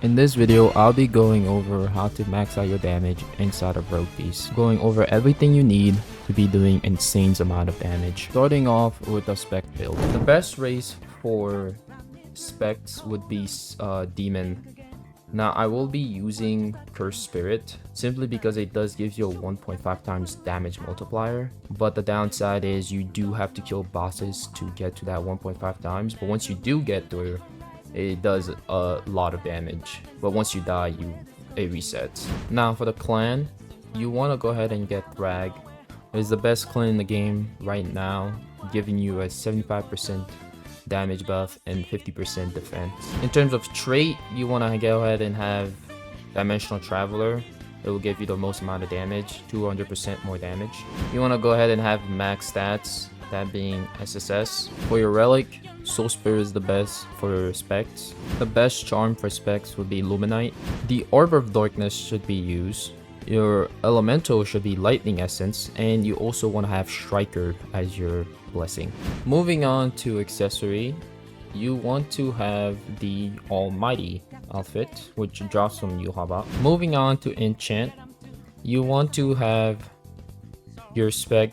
In this video, I'll be going over how to max out your damage inside of Rogue Beast, going over everything you need to be doing insane amount of damage. Starting off with the Spec Build. The best race for specs would be Demon. Now I will be using Cursed Spirit simply because it does give you a 1.5 times damage multiplier, but the downside is you do have to kill bosses to get to that 1.5 times, but once you do get there, it does a lot of damage, but once you die, it resets. Now for the clan, you want to go ahead and get Thrag. It's the best clan in the game right now, giving you a 75% damage buff and 50% defense. In terms of trait, you want to go ahead and have Dimensional Traveler. It will give you the most amount of damage, 200% more damage. You want to go ahead and have max stats, that being SSS. For your relic, Soul Spirit is the best for specs. The best charm for specs would be Luminite. The Orb of Darkness should be used. Your elemental should be Lightning Essence, and you also want to have Striker as your blessing. Moving on to accessory, you want to have the Almighty outfit, which drops from Yuhaba. Moving on to enchant, you want to have your spec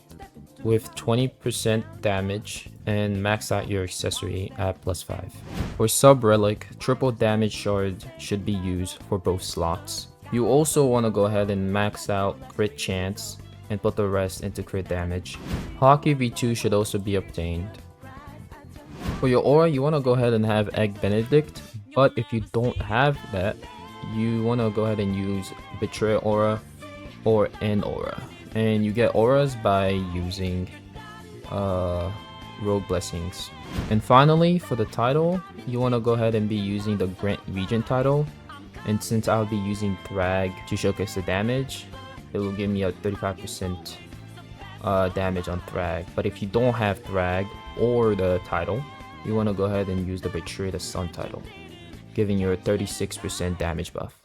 with 20% damage and max out your accessory at +5. For sub relic, triple damage shard should be used for both slots. You also want to go ahead and max out crit chance and put the rest into crit damage. Hockey V2 should also be obtained. For your aura, you want to go ahead and have Egg Benedict, but if you don't have that, you want to go ahead and use Betrayal Aura or End Aura. And you get auras by using Rogue Blessings. And finally, for the title, you want to go ahead and be using the Grant Regent title. And since I'll be using Thrag to showcase the damage, it will give me a 35% damage on Thrag. But if you don't have Thrag or the title, you want to go ahead and use the Betray the Sun title, giving you a 36% damage buff.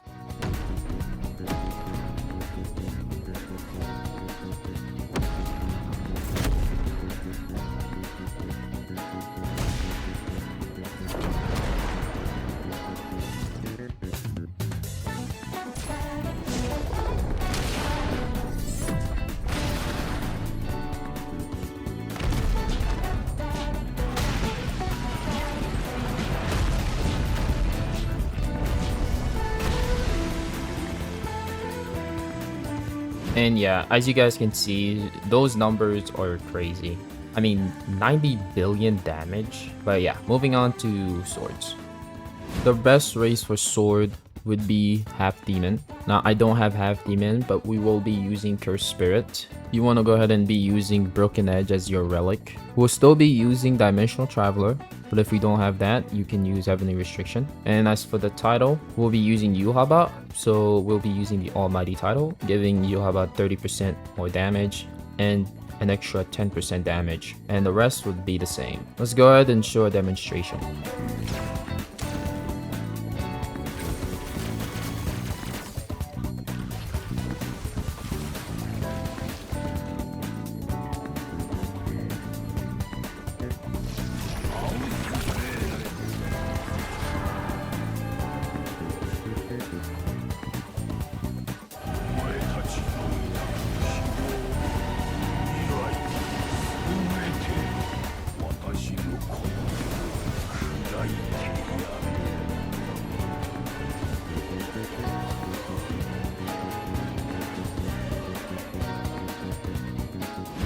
And yeah, as you guys can see, those numbers are crazy. I mean, 90 billion damage. But yeah, moving on to swords. The best race for sword would be Half Demon. Now, I don't have Half Demon, but we will be using Cursed Spirit. You want to go ahead and be using Broken Edge as your relic. We'll still be using Dimensional Traveler, but if we don't have that, you can use Heavenly Restriction. And as for the title, we'll be using Yuhaba, so we'll be using the Almighty title, giving Yuhaba 30% more damage and an extra 10% damage, and the rest would be the same. Let's go ahead and show a demonstration.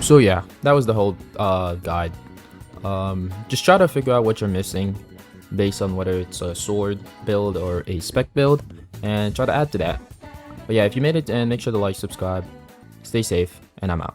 So yeah, that was the whole guide. Just try to figure out what you're missing based on whether it's a sword build or a spec build, and try to add to that. But yeah, if you made it, and make sure to like, subscribe, stay safe, and I'm out.